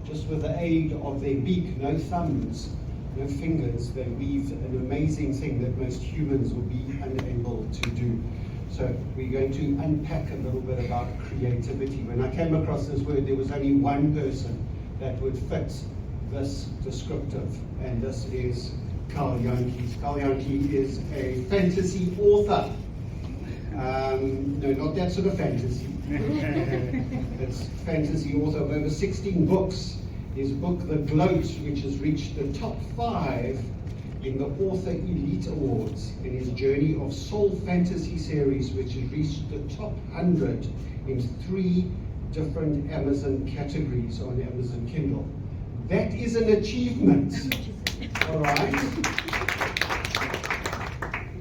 just with the aid of their beak, no thumbs, no fingers, they weave an amazing thing that most humans will be unable to do. So we're going to unpack a little bit about creativity. When I came across this word, there was only one person that would fit this descriptive, and this is Jantjies. Jantjies is a fantasy author. No, not that sort of fantasy. It's fantasy author of over 16 books. His book, The Gloat, which has reached the top 5 in the Author Elite Awards, and his journey of Soul Fantasy series, which has reached the top 100 in 3 different Amazon categories on Amazon Kindle. That is an achievement. All right.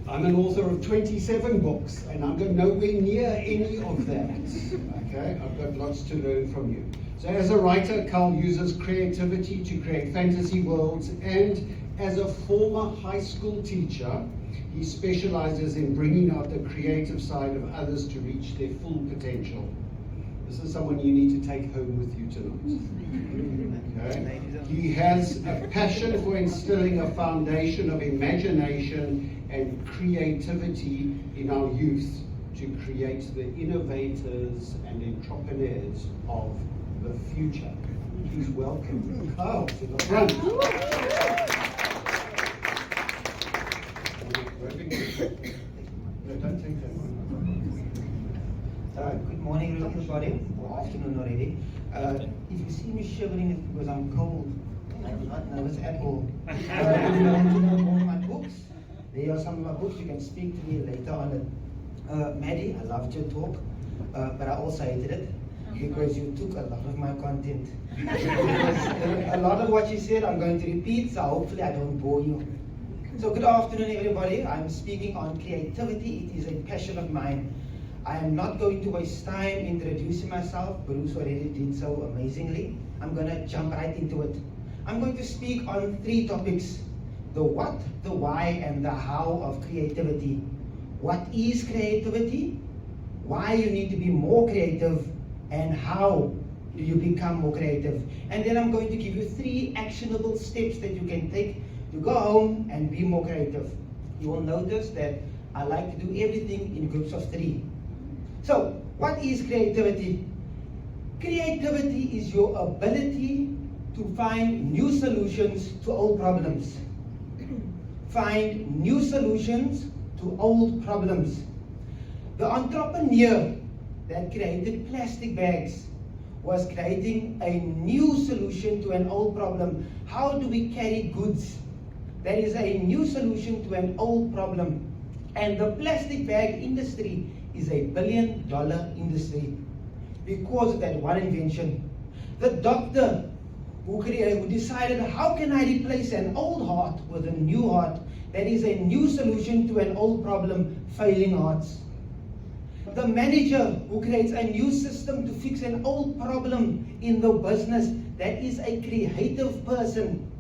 I'm an author of 27 books, and I'm nowhere near any of that. Okay, I've got lots to learn from you. So as a writer, Carl uses creativity to create fantasy worlds, and as a former high school teacher, he specializes in bringing out the creative side of others to reach their full potential. This is someone you need to take home with you tonight. Okay? He has a passion for instilling a foundation of imagination and creativity in our youth to create the innovators and entrepreneurs of the future. Please welcome Carl to the front. No, don't take that one. Good morning, everybody. Or afternoon already. If you see me shivering, it's because I'm cold. I'm not nervous at all. If you want to know more of my books, there are some of my books. You can speak to me later on. Maddie, I loved your talk, but I also hated it because you took a lot of my content. A lot of what you said I'm going to repeat, so hopefully I don't bore you. So good afternoon, everybody. I'm speaking on creativity. It is a passion of mine. I am not going to waste time introducing myself. Bruce already did so amazingly. I'm going to jump right into it. I'm going to speak on 3 topics: the what, the why, and the how of creativity. What is creativity? Why you need to be more creative, and how do you become more creative? And then I'm going to give you 3 actionable steps that you can take to go home and be more creative. You will notice that I like to do everything in groups of 3. So, what is creativity? Creativity is your ability to find new solutions to old problems. Find new solutions to old problems. The entrepreneur that created plastic bags was creating a new solution to an old problem. How do we carry goods? That is a new solution to an old problem. And the plastic bag industry is a $1 billion industry because of that one invention. The doctor who decided, how can I replace an old heart with a new heart? That is a new solution to an old problem, failing hearts. The manager who creates a new system to fix an old problem in the business, that is a creative person.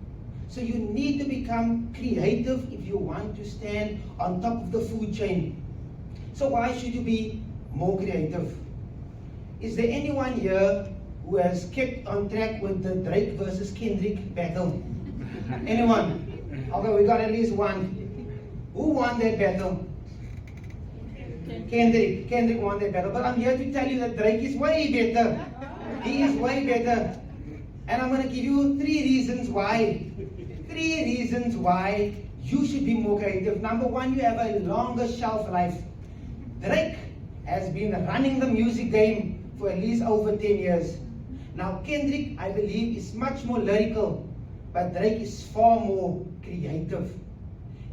So you need to become creative if you want to stand on top of the food chain. So why should you be more creative? Is there anyone here who has kept on track with the Drake versus Kendrick battle? Anyone? Okay, we got at least one. Who won that battle? Kendrick. Kendrick won that battle. But I'm here to tell you that Drake is way better. He is way better. And I'm going to give you 3 reasons why. 3 reasons why you should be more creative. Number 1, you have a longer shelf life. Drake has been running the music game for at least over 10 years. Now Kendrick, I believe, is much more lyrical, but Drake is far more creative.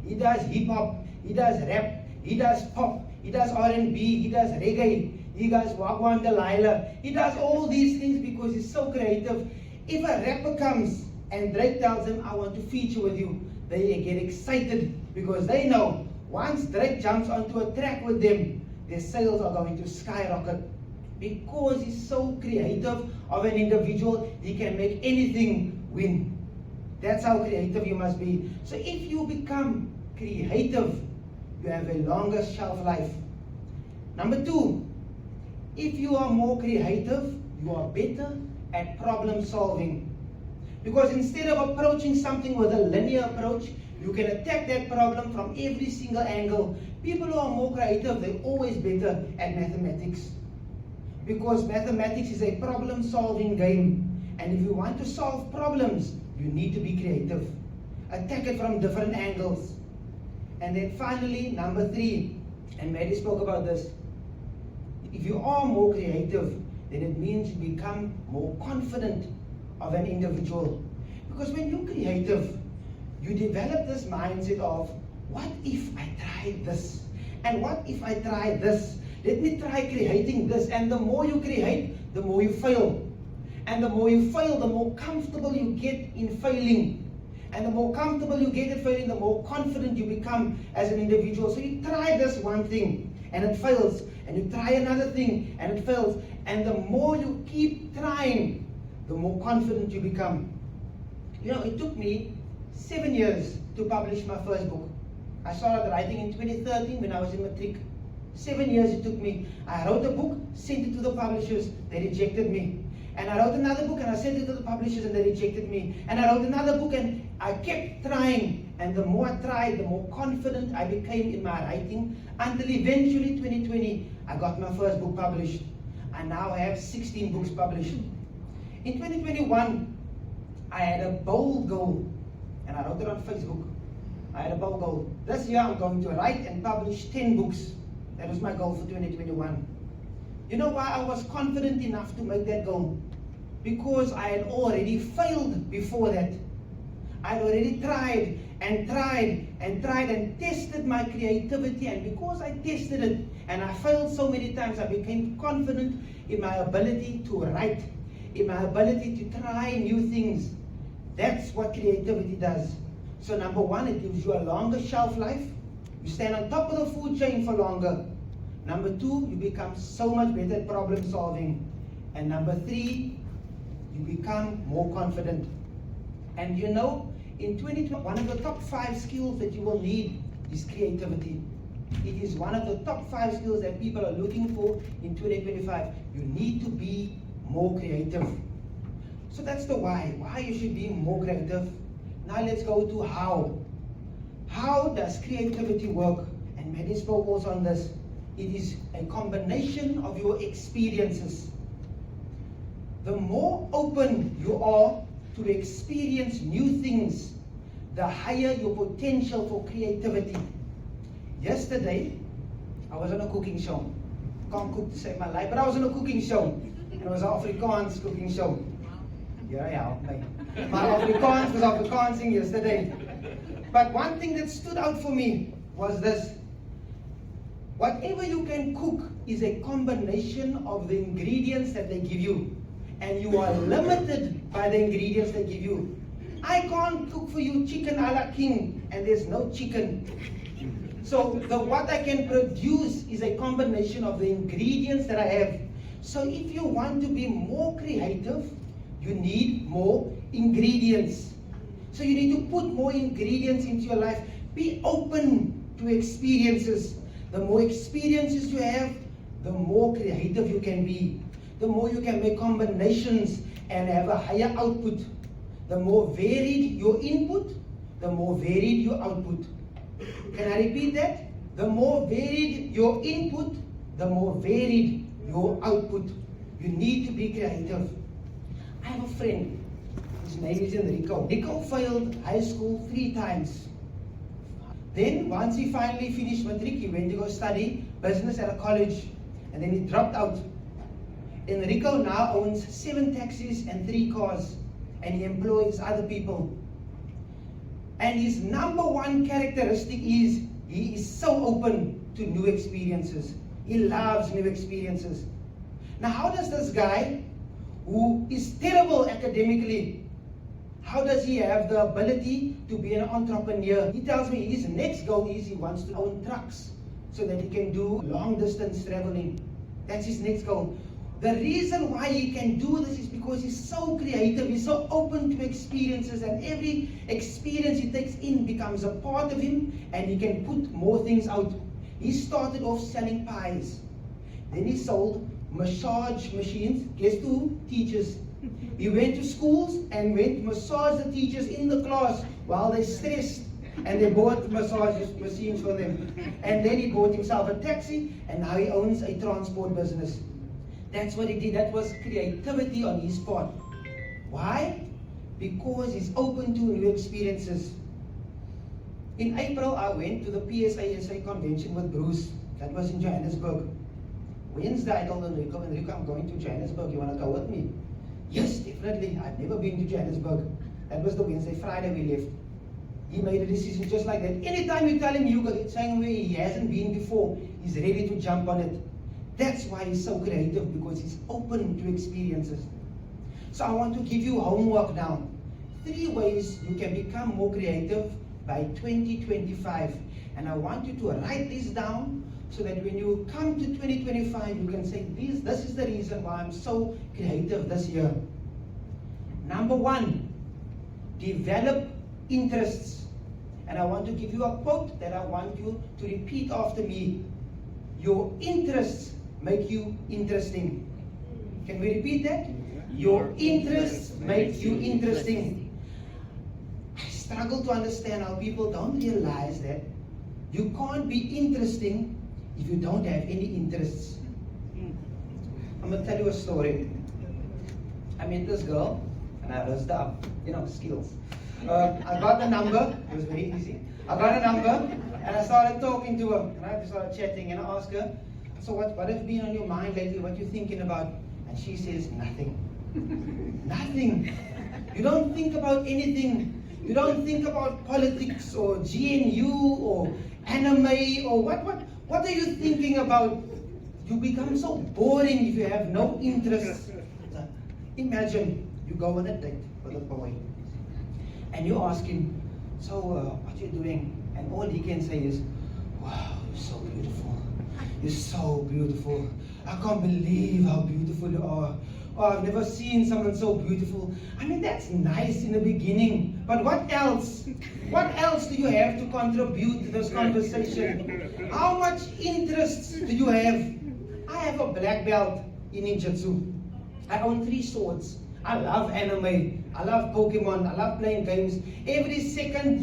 He does hip-hop, he does rap, he does pop, he does R&B, he does reggae, he does Wagwan Delilah. He does all these things because he's so creative. If a rapper comes and Drake tells them, I want to feature with you, they get excited because they know once Drake jumps onto a track with them, their sales are going to skyrocket. Because he's so creative of an individual, he can make anything win. That's how creative you must be. So if you become creative, you have a longer shelf life. Number 2, if you are more creative, you are better at problem solving. Because instead of approaching something with a linear approach, you can attack that problem from every single angle. People who are more creative, they're always better at mathematics. Because mathematics is a problem-solving game. And if you want to solve problems, you need to be creative. Attack it from different angles. And then finally, number 3, and Maddie spoke about this. If you are more creative, then it means you become more confident of an individual. Because when you're creative, you develop this mindset of, what if I try this? And what if I try this? Let me try creating this. And the more you create, the more you fail. And the more you fail, the more comfortable you get in failing. And the more comfortable you get at failing, the more confident you become as an individual. So you try this one thing, and it fails. And you try another thing, and it fails. And the more you keep trying, the more confident you become. You know, it took me 7 years to publish my first book. I started writing in 2013 when I was in matric. 7 years it took me. I wrote a book, sent it to the publishers, they rejected me. And I wrote another book and I sent it to the publishers and they rejected me. And I wrote another book and I kept trying. And the more I tried, the more confident I became in my writing. Until eventually 2020, I got my first book published. I now have 16 books published. In 2021, I had a bold goal. And I wrote it on Facebook. I had a bold goal. This year I'm going to write and publish 10 books. That was my goal for 2021. You know why I was confident enough to make that goal? Because I had already failed before that. I had already tried and tried and tried and tested my creativity, and because I tested it and I failed so many times, I became confident in my ability to write, in my ability to try new things. That's what creativity does. So number 1, it gives you a longer shelf life. You stand on top of the food chain for longer. Number 2, you become so much better at problem solving. And number 3, you become more confident. And you know, in 2020, one of the top 5 skills that you will need is creativity. It is one of the top 5 skills that people are looking for in 2025. You need to be more creative. So that's the why you should be more creative. Now let's go to how. How does creativity work? And Maddie spoke also on this. It is a combination of your experiences. The more open you are to experience new things, the higher your potential for creativity. Yesterday, I was on a cooking show. Can't cook to save my life, but I was on a cooking show. And it was an Afrikaans cooking show. Yeah, yeah, my Afrikaans was Afrikaansing yesterday. But one thing that stood out for me was this. Whatever you can cook is a combination of the ingredients that they give you. And you are limited by the ingredients they give you. I can't cook for you chicken a la king, and there's no chicken. So what I can produce is a combination of the ingredients that I have. So if you want to be more creative, you need more ingredients. So you need to put more ingredients into your life. Be open to experiences. The more experiences you have, the more creative you can be. The more you can make combinations and have a higher output. The more varied your input, the more varied your output. Can I repeat that? The more varied your input, the more varied your output. You need to be creative. I have a friend. His name is Enrico. Enrico failed high school 3 times. Then, once he finally finished matric, he went to go study business at a college, and then he dropped out. Enrico now owns 7 taxis and 3 cars, and he employs other people. And his number 1 characteristic is he is so open to new experiences. He loves new experiences. Now, how does this guy, who is terrible academically, how does he have the ability to be an entrepreneur? He tells me his next goal is he wants to own trucks so that he can do long distance traveling. That's his next goal. The reason why he can do this is because he's so creative, he's so open to experiences, and every experience he takes in becomes a part of him, and he can put more things out. He started off selling pies. Then he sold massage machines. Guess who teaches He went to schools and went to massage the teachers in the class while they stressed, and they bought massage machines for them. And then he bought himself a taxi, and now he owns a transport business. That's what he did. That was creativity on his part. Why? Because he's open to new experiences. In April, I went to the PSASA convention with Bruce. That was in Johannesburg. Wednesday, I told Enrico, I'm going to Johannesburg. You want to go with me? Yes, definitely. I've never been to Johannesburg. That was the Wednesday. Friday, we left. He made a decision just like that. Anytime you tell him you go somewhere he hasn't been before, he's ready to jump on it. That's why he's so creative, because he's open to experiences. So I want to give you homework now. 3 ways you can become more creative by 2025. And I want you to write this down so that when you come to 2025, you can say, this is the reason why I'm so creative this year. Number 1, develop interests. And I want to give you a quote that I want you to repeat after me. Your interests make you interesting. Can we repeat that? Your interests make you interesting. I struggle to understand how people don't realize that you can't be interesting if you don't have any interests. I'm going to tell you a story. I met this girl, and I was the, skills. I got the number. It was very easy. I got a number, and I started talking to her, and I started chatting, and I asked her, so what has been on your mind lately? What are you thinking about? And she says, nothing. Nothing. You don't think about anything. You don't think about politics or GNU or anime or what are you thinking about? You become so boring if you have no interest. Imagine you go on a date with a boy and you ask him, so what are you doing? And all he can say is, wow, you're so beautiful. You're so beautiful. I can't believe how beautiful you are. Oh, I've never seen someone so beautiful. I mean, that's nice in the beginning. But what else? What else do you have to contribute to this conversation? How much interest do you have? I have a black belt in ninjutsu. I own 3 swords. I love anime. I love Pokemon. I love playing games. Every second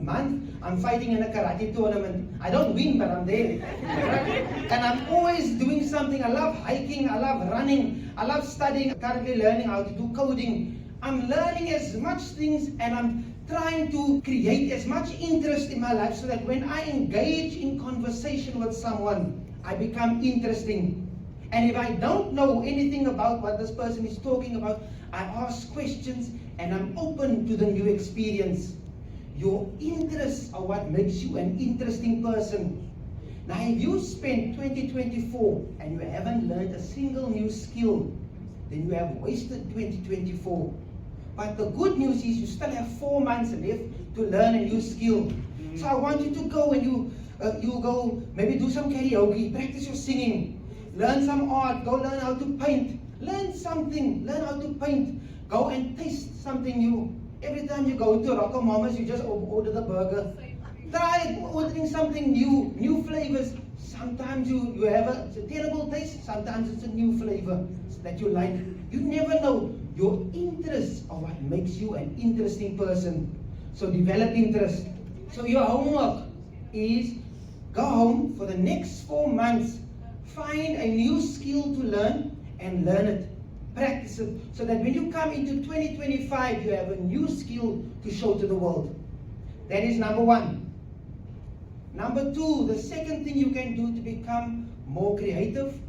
month, I'm fighting in a karate tournament. I don't win, but I'm there. Right? And I'm always doing something. I love hiking. I love running. I love studying. I'm currently learning how to do coding. I'm learning as much things, and I'm trying to create as much interest in my life so that when I engage in conversation with someone, I become interesting. And if I don't know anything about what this person is talking about, I ask questions and I'm open to the new experience. Your interests are what makes you an interesting person. Now, if you spend 2024 and you haven't learned a single new skill, then you have wasted 2024. But the good news is you still have 4 months left to learn a new skill. So I want you to go and you go maybe do some karaoke, practice your singing, learn some art, go learn how to paint, learn something, learn how to paint, go and taste something new. Every time you go to Rocco Mama's, you just order the burger. Try ordering something new, new flavors. Sometimes you have a terrible taste, sometimes it's a new flavor that you like. You never know. Your interests are what makes you an interesting person. So develop interest. So your homework is go home for the next 4 months, find a new skill to learn and learn it. Practice it so that when you come into 2025, you have a new skill to show to the world. That is number 1. Number 2, the second thing you can do to become more creative,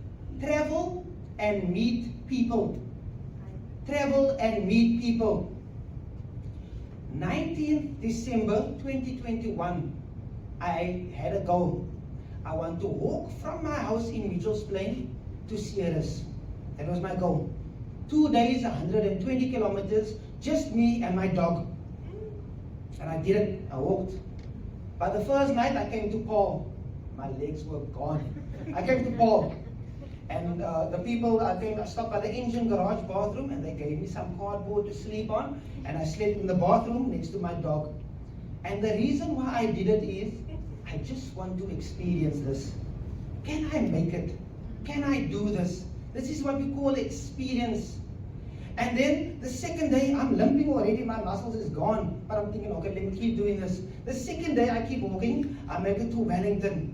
travel and meet people. Travel and meet people. 19th December 2021, I had a goal. I want to walk from my house in Mitchell's Plain to Sierras. That was my goal. 2 days, 120 kilometers, just me and my dog. And I did it. I walked. By the first night, I came to Paul. My legs were gone. I came to Paul. And the people, I stopped by the engine garage bathroom, and they gave me some cardboard to sleep on. And I slept in the bathroom next to my dog. And the reason why I did it is, I just want to experience this. Can I make it? Can I do this? This is what we call experience. And then the second day, I'm limping already, my muscles is gone. But I'm thinking, okay, let me keep doing this. The second day, I keep walking, I make it to Wellington.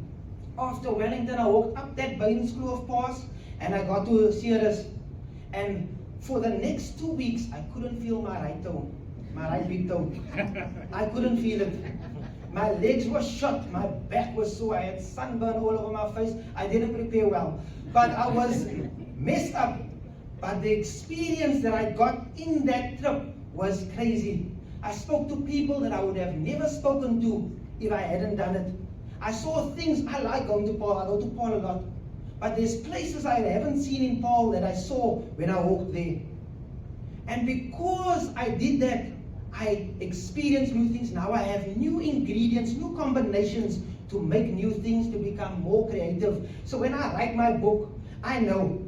After Wellington, I walked up that Bainskloof pass, and I got to Ceres. And for the next 2 weeks, I couldn't feel my right toe, my right big toe. I couldn't feel it. My legs were shot, my back was sore, I had sunburn all over my face. I didn't prepare well, but I was messed up. But the experience that I got in that trip was crazy. I spoke to people that I would have never spoken to if I hadn't done it. I saw things. I like going to Paul, I go to Paul a lot. But there's places I haven't seen in Paul that I saw when I walked there. And because I did that, I experienced new things. Now I have new ingredients, new combinations to make new things, to become more creative. So when I write my book, I know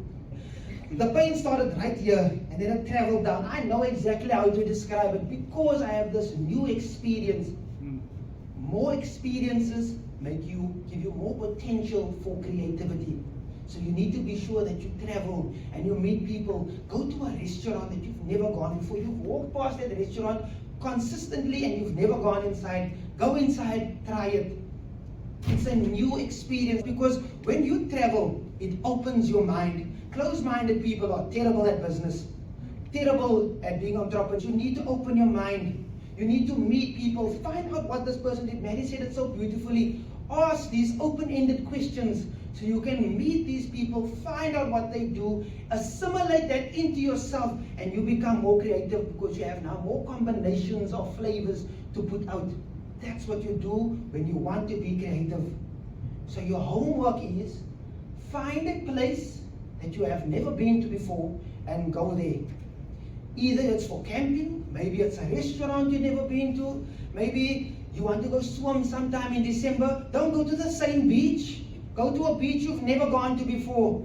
the pain started right here and then it traveled down. I know exactly how to describe it because I have this new experience. More experiences give you more potential for creativity. So you need to be sure that you travel and you meet people. Go to a restaurant that you've never gone before. You've walked past that restaurant consistently and you've never gone inside. Go inside, try it. It's a new experience because when you travel, it opens your mind. Closed-minded people are terrible at business, terrible at being entrepreneurs. You need to open your mind. You need to meet people, find out what this person did. Mary said it so beautifully. Ask these open-ended questions so you can meet these people, find out what they do, assimilate that into yourself, and you become more creative because you have now more combinations of flavors to put out. That's what you do when you want to be creative. So your homework is find a place that you have never been to before and go there. Either it's for camping, maybe it's a restaurant you've never been to, maybe you want to go swim sometime in December. Don't go to the same beach. Go to a beach you've never gone to before.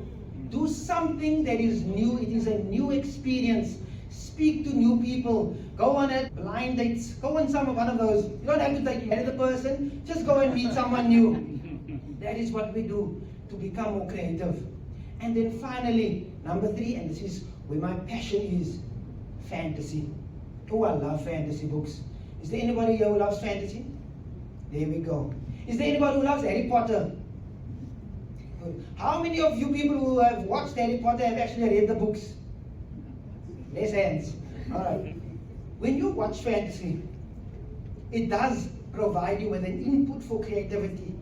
Do something that is new. It is a new experience. Speak to new people. Go on a blind dates. Go on one of those. You don't have to marry the person. Just go and meet someone new. That is what we do to become more creative. And then finally, number 3, and this is where my passion is, fantasy. Oh, I love fantasy books. Is there anybody here who loves fantasy? There we go. Is there anybody who loves Harry Potter? How many of you people who have watched Harry Potter have actually read the books? Raise hands. All right. When you watch fantasy, it does provide you with an input for creativity.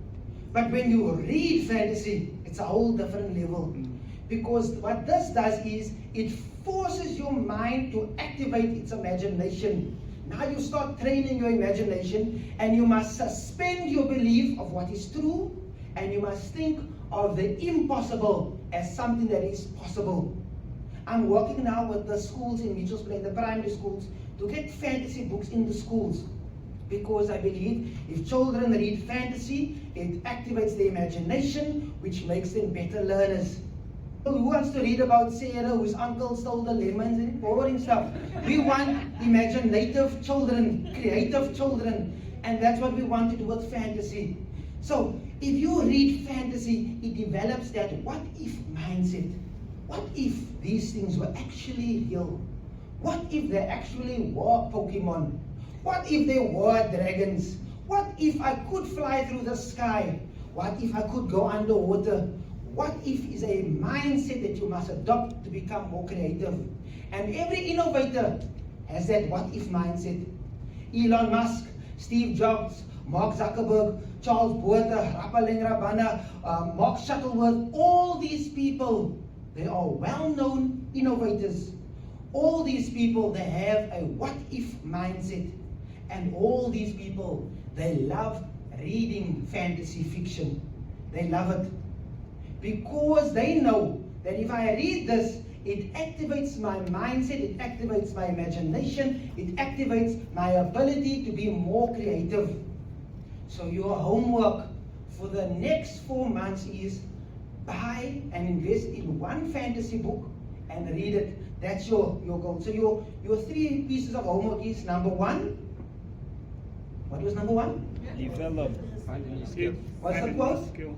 But when you read fantasy, it's a whole different level. Because what this does is, it forces your mind to activate its imagination. Now you start training your imagination, and you must suspend your belief of what is true, and you must think of the impossible as something that is possible. I'm working now with the schools in Mitchell's Plain, the primary schools, to get fantasy books in the schools. Because I believe if children read fantasy, it activates their imagination, which makes them better learners. Who wants to read about Sarah whose uncle stole the lemons and boring stuff? We want imaginative children, creative children, and that's what we want to do with fantasy. So if you read fantasy, it develops that what if mindset. What if these things were actually real? What if they actually were Pokemon? What if they were dragons? What if I could fly through the sky? What if I could go underwater? What if is a mindset that you must adopt to become more creative. And every innovator has that what if mindset. Elon Musk, Steve Jobs, Mark Zuckerberg, Charles Botha, Rapaleng Rabana, Mark Shuttleworth, all these people, they are well-known innovators. All these people, they have a what if mindset. And all these people, they love reading fantasy fiction. They love it. Because they know that if I read this, it activates my mindset, it activates my imagination, it activates my ability to be more creative. So your homework for the next 4 months is buy and invest in one fantasy book and read it. That's your goal. So your 3 pieces of homework is, number 1, what was number 1? Develop. What's the quote?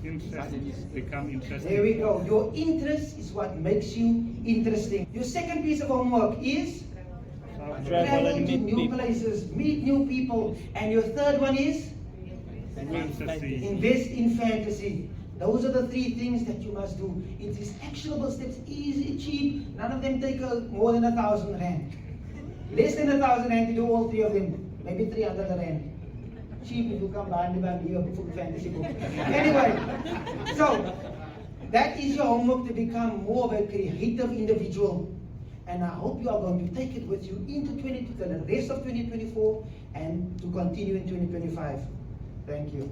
Interest. Become interesting. There we go. Your interest is what makes you interesting. Your second piece of homework is travel to new places, meet new people. And your third one is Fantasy. invest in fantasy. Those are the three things that you must do. It is actionable steps, easy, cheap. None of them take more than 1,000 rand. Less than 1,000 rand to do all three of them. Maybe 300 rand. Cheap if you come by me a full fantasy book. Anyway, so that is your homework to become more of a creative individual. And I hope you are going to take it with you into the rest of 2024 and to continue in 2025. Thank you.